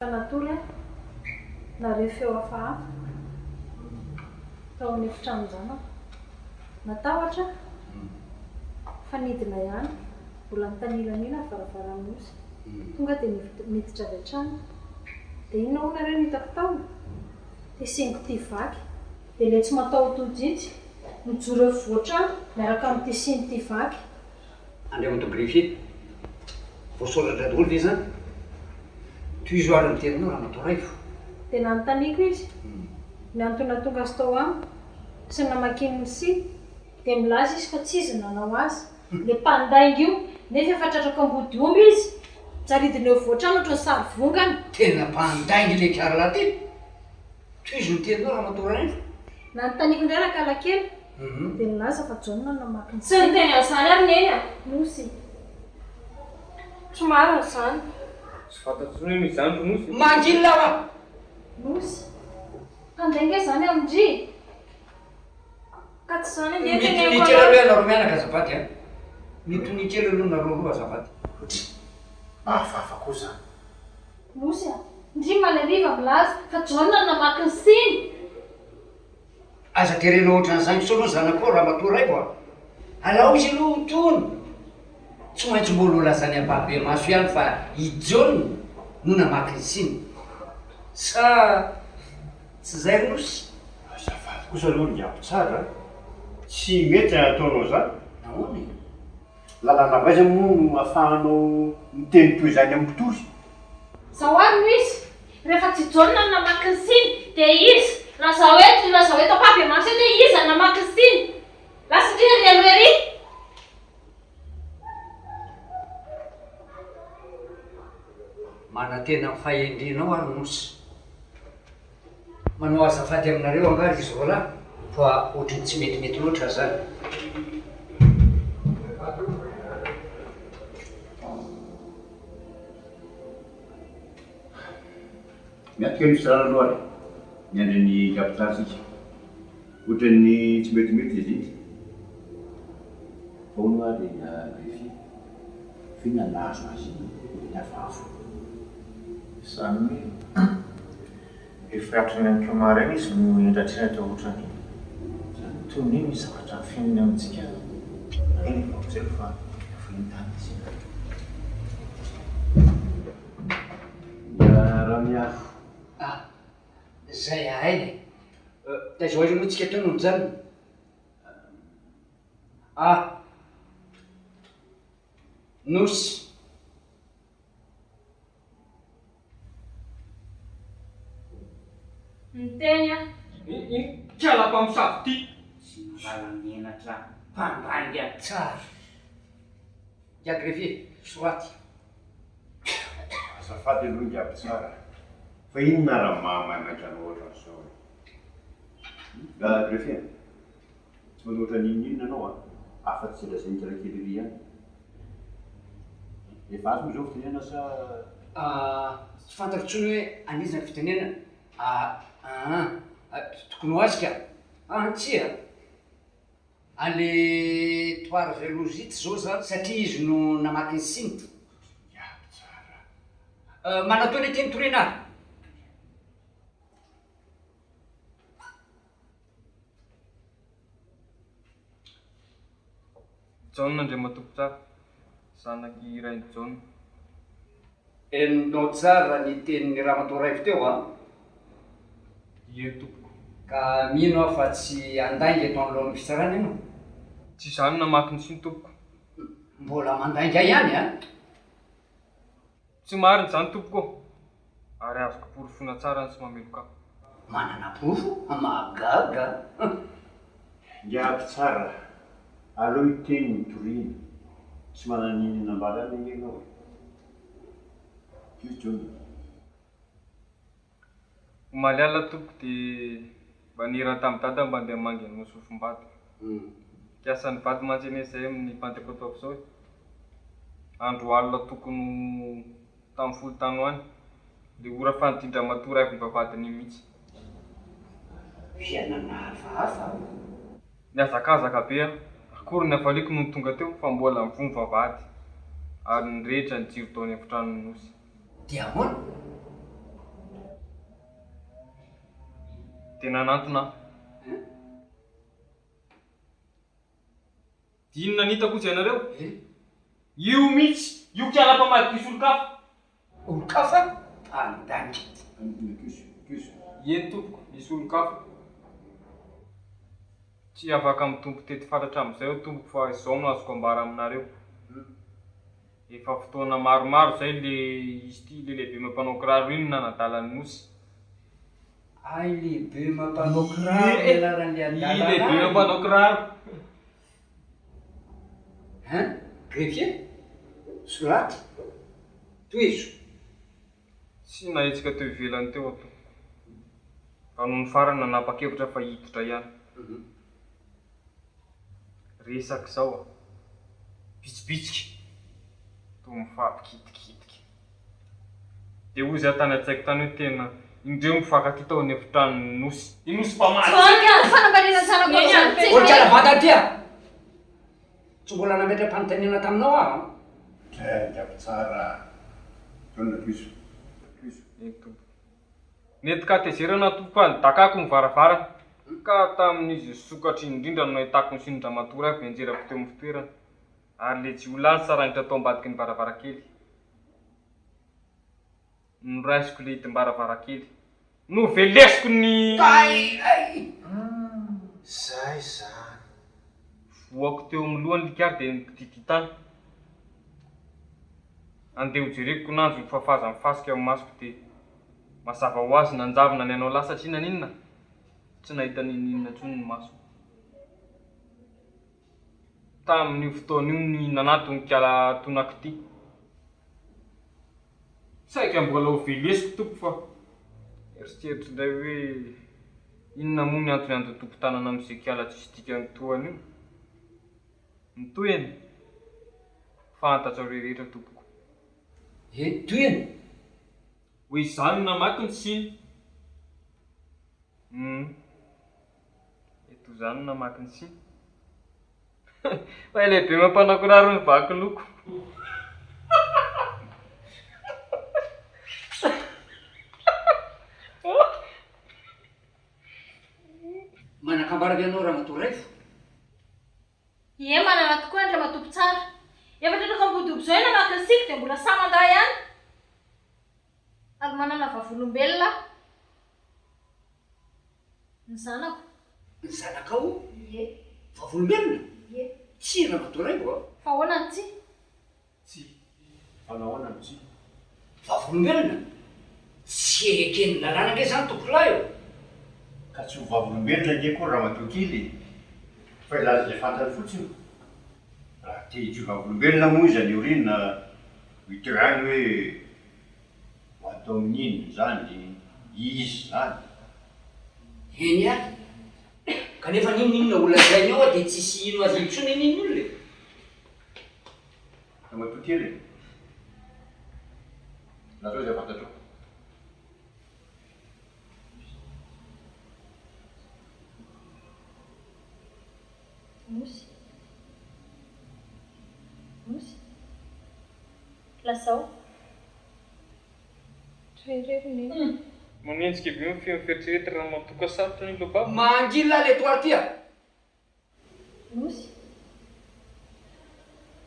Natoly nareo feo hafahafa tao amin'ny efitrano zanako natahotra fanidina ihany mbola mitanilanina varavaran'osy tonga dia miditra avy hatrany dia inona ho nareo hitako taona dia sengo tia vaky dia ilay tsy matahotojijy mijoro eo voatrano miaraka amin'ity siny tia vaky andeha greffier voasoratra daholo ve zany tuizoary ny teninao raha matoraivo dia nanontaniako izy ny antony tonga azy tao amiko sy namakiny ny siny dia milaza izy fa tsy izy nanao azy ilay mpandainga io nefa efa tratraka ambody omby izy tsaridina eo voatrano ohatra ny sary vongana tena mpandainga ilay karla ty tuizo ny teninao raha matoraivo nanontaniako indray raha kalakely dia milaza fa jauna namaky ny sy ny teny an'izany ary neny nosy tsy marina izany sy fantatsony hoe misy zany nosy mangilava nosy mpandainga izany amindry ka tsy izany nde teny mitonikely aloha ianaro mianaka azafady a mitonikely aloha nareo roa azafady mahafafa koa zany nosy a ndry malariva milaza fa jauna namaky ny siny aza terena ohatra n'izany so aloha zanako raha matoraivo a alao izy aloha tony tsy maintsy mbola olazany ababe maso ihany fa ijaona no namaky ny siny sa tsy zay ronosy azafady kosa aloha niapo tsara tsy mety ataonao zany nahoany lalana vaiza moa ahafahanao miteny toy izany amin'ny mpitory zao ary no izy rehefa tsy jauna namaky ny siny dia izy laza hoe tapabe maso dia izy namaky ny siny lasa ndrina ry aloha ery mana tena fahendrinao ary nosy manao azafady aminareo angary izy roalahy fa ohatrany tsy metimety loatra zany miatika nisy rano aloha miandry ny kapitasika ohatrany tsy metimety izy faono ary greffier fina lazo azy niafafo Sami efratrany amin'ny mpiamara izy no endratrena tao ohatrany toy ny misy zavatra finina amintsika eny faotselo fa fointany izy raha miafo zay ahainy tazao aiza moa tsika tanony zany nosy miteny a tsy ala-mpamosavy ty vala mienatra mpandainga tsara ya greffier soaty azafady aloha ngiapo tsara fa inona raha mahamaimaiky anao ohatran'izao greffier tsy manao ohatran'ny inona anao afa-tsy lazay mikalakely ry ihany efa azo zao fitenena sa tsy fantako tsony hoe anizany fitenena tokony ho azy ka tsia ale toara velozity zao zany satria izy no namaky ny siny ngiapo tsara manatao ny teny torenary jauna ndray matompo tsara zanaky iray jauna eninao tsara ny tenin'ny raha matoraivo teo ie tompoko ka mino aho fa tsy andainga eto anolohany fitsarana ianao tsy izany namaky ny siny tompoko mbola mandainga ihany tsy mariny izany tompoko ary azoko porofona tsara ny tsy mameloka manana porofo mahagaga ngiapo tsara aleo iteny mitorina tsy manan'inina ambalany ianao izy jona omaly ala tompoko dia mba nirany tamin'ny dada mba andeha mangeny mosofom-baty kiasan'ny vaty mantseny zay amin'ny pantekotaoko zao andro alina tokony tamin'ny folo tany hoany dia ora fanodindra matory avy ny vavadiny mihitsy fiainana hafahafa niazakazaka be akory ny avaliko no tonga teo fa mbola mivono vavady ary nyrehetra ny jiro taony efitrano nosy dia ahoana Tena nanatona. Inona nitako tsy ianareo? Io mihitsy, io kialam-pamadiky olo-kafa. Olo-kafa? Pandany. Eny tompoko, misy olo-kafa. Tsy afaka mitompo tety fantatra amin'izay ho tompoko fa izao no azoko ambara aminareo. Efa fotoana maromaro zay le izy ty le lehibe mampanao kiraro iny nanadalany Nosy. Ay, lehibe mampanao kiraro ianaran'ny adalana. I lehibe mampanao kiraro. Greffier? Solaty? Toezo? Sy nahetsika teo ivelany teo ato. Fa noho ny farany nanapa-kevitra fa hiditra ihany. Resaky zao a. Bitsibitsika. To mifampikitikitiky. De ozy atany an-tsaiko tany hoe tena indreo mifankaty tao ny efitrano Nosy. I Nosy mpamaly. Fanambarena tsara koa zany. Olo kala vata tia. Tsy mbola nametra fanontaniana taminao aho. Drako tsara. Tona toiso. Nety ka tezerana tompany dakako ny varavarana. Ka tamin'izy sokatry indrindra no nahitako ny sinitra matory avy enjerako teo amin'ny fitoerana. Ary le tsy olany saranitra tao ambadiky ny varavarakely. Noraisiko le hitim-baravarakely. No velesiko ny... Zay zany. Voako teo amin'ny lohany likary dia nipitititany. Andeha hojereko nanjo ny fahafaza mifasika amin'ny masoko dia mazava ho azy nanjavona ny anao lasatra inona. Tsy nahita ninona intsony ny maso. Tamin'io fotoana io ny nanatony kiala tonako ty. Saika mbola ho velesiko tompo fa eritseritra indray hoe inona moa ny antony andotompo tanana amin'izay kiala tsisy dikany toany io. Mitoeny. Fantatra rehetra tompoko. Toeny? Hoe izany namaky ny siny. Eto zany namaky ny siny. Fa lehibe mampanao kiraro ny vaky loko. Manakambaraky anao Ramatoaraivo? Ie, manana tokoa andra matompo tsara. Efa tratra ka mibodobo zao ena namaky ny siko dia mbola saman-dahy ihany. Ary manana vavolombelona. Ny zanako. Ny zanakao? Ie. Vavolombelona? Ie. Tsy Ramatoaraivo a? Fa ahoana ny tsy? Tsy. Fanahoana ny tsy. Vavolombelona? Tsy ekeny lalàna nge zany tompolahy io. Ka tsy ho vavolombelona nge koa Ramatoakely. Fa ilaza izay fantany fotsiny. Raha te hitsy vavolombelona moa izy any orina hiteo any hoe ho atao amin'ino zany izy zany. Eny any. Kanefa ninona olona zainy ao dia tsisy ino azy intsony iny olona. Ramatoakely. Lazao izay fantatrao. Nosy. Nosy. Lazao. Trereriny. Manenjika be ny fieritreretra raha matoka sarotra ny lobaba. Mangila le toary tia. Nosy.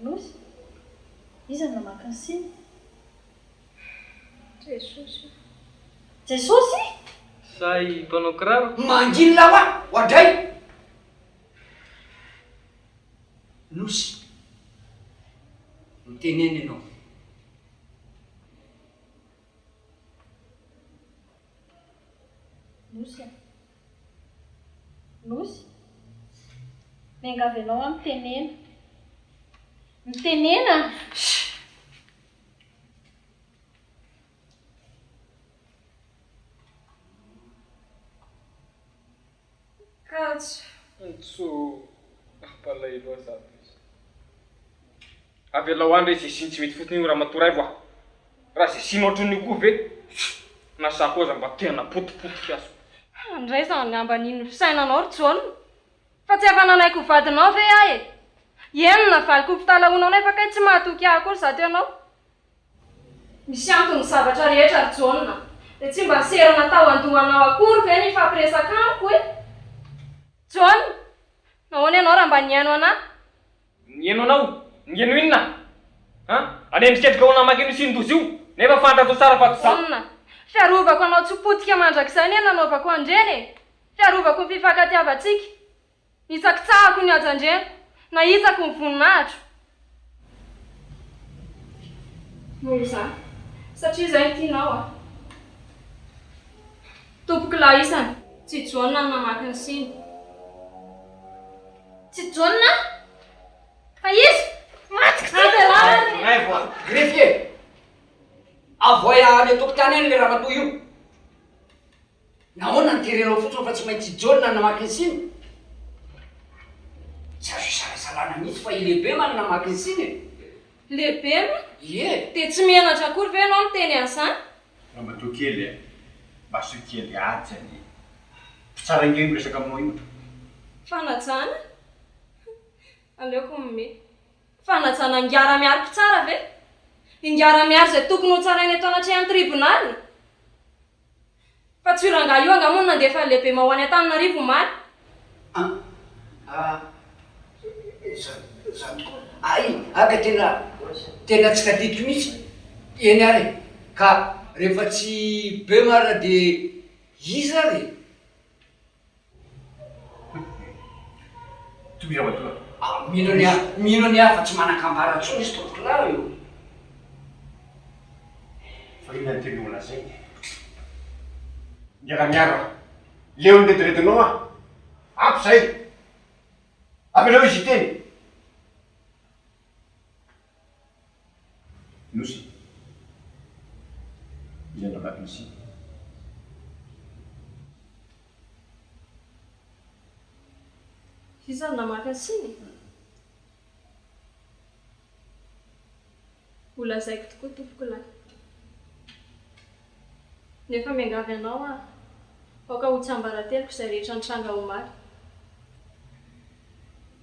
Nosy. Iza no namaky ny siny? Jesosy. Jesosy? Say mpanao kiraro? Mangila ho andray. Nosy. Miteneny ianao. Nosy. Nosy. Miangavy ianao a mitenena. Mitenena. Katsy. Ntso ampalahelo azato izy. Avy alao andra izy siny tsy mety fotony io Ramatoaraivo aho. Raha izay siny ohatran'io koa ve? Nasa koza mba tena potipotika azo. Andray zany ambaniny fisainanao ry John. Fa tsy efa nanaiko vadinao ve ahy e? Enona valiko fitalaonao nefa kay tsy mahatoky ahy kory zato ianao. Misy antony zavatra rehetra ry John. dia tsy mba serana tao andohanao akory ve ny fampiresaka amiko e? John, nahoana ianao raha mba niaino anahy? Niaino anao? Niaino inona? Any endriketrika ho namaky ino sindozy io nefa fantatro tsara fa John, fiarovako anao tsy potika mandrakizay ny nanaovako andreny. Fiarovako ny fifankatiavantsika. Nisakitsahako ny ajan-dreny, nahitsako ny voninahitro. Noho izany, satria izay tianao a. Tompoko lahisana, tsy John namaky ny siny. Tsy John? Fa izy? Greffier! Avoya any tokotany any le ramatoa io. Nahoana niterenao fotsiny fa tsy maintsy John namaky ny siny? Tsy azo isalasalana mihitsy fa i lehibe man namaky ny siny. Lehibe ma? Ie. Dia tsy mianatra akory ve ianao miteny an'izany? Ramatoa kely maso kely atsany. Tsara ingeny miresaka aminao io. Fanajana? Aleoko mime. Fanajana ingara-miariko tsara ve? Ingara-miaro izay tokony ho tsarainy eto anatrehany tribonaly. Fa tsy rangaha io angamoana nandefa lehibe ma ho any Antananarivo omaly. Aga tena tsy tadidiko mihitsy. Eny ary, ka rehefa tsy be marina dia iza ary? Toy ramatoa. Mino ny hafa tsy manan-kambara intsony izy tompokilao io. Fa inona ny teny olona zay? Miara-miaro. Leo ny rediredinao a. Ampy zay. Avelao izy teny. Nosy. Izy namaky ny siny. Iza namaky ny siny? Holazaiko tokoa tompoko lahy. Nefa miangavy anao a, aoka ho tsambarateliko izay rehetra nitranga omaly.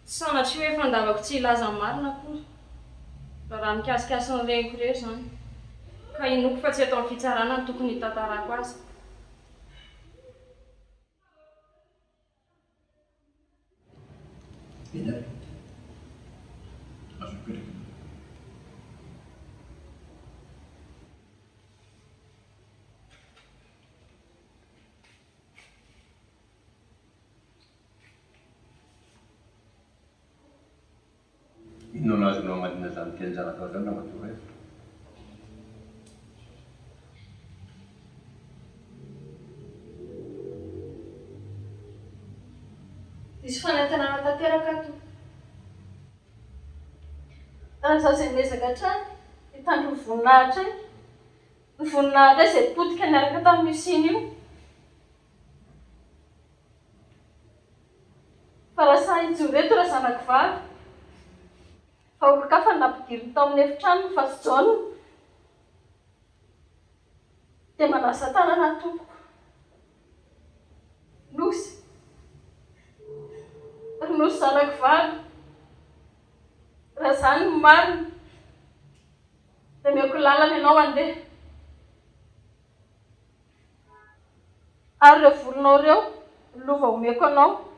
Tsy sanatria hoe fandavako tsy hilaza ny marina akory. Raha mikasikasy ny reniko irery izany. Ka inoko fa tsy atao amin'ny fitsarana ny tokony hitantarako azy. Inona? Azo mipetraka. Inona no azonao amadina izany teny zanakao izany ramatoa e? Misy fanantenana tanteraka ato. Raha zaho izay miezaka hatrany, hitandro ny voninahitra iny. Ny voninahitra izay potika niaraka tamin'io siny io. Fa raha sahy hijoreto raha zanako vavy. Fa olon-kafa nampidiriny tao amin'ny efitrano fa sy John. Dia manasa tanana tompoko. Nosy. Nosy zanako vavy. Raha izany no marina, dia meko lalana ianao handeha. Ary ireo volonao ireo, lova omeko anao.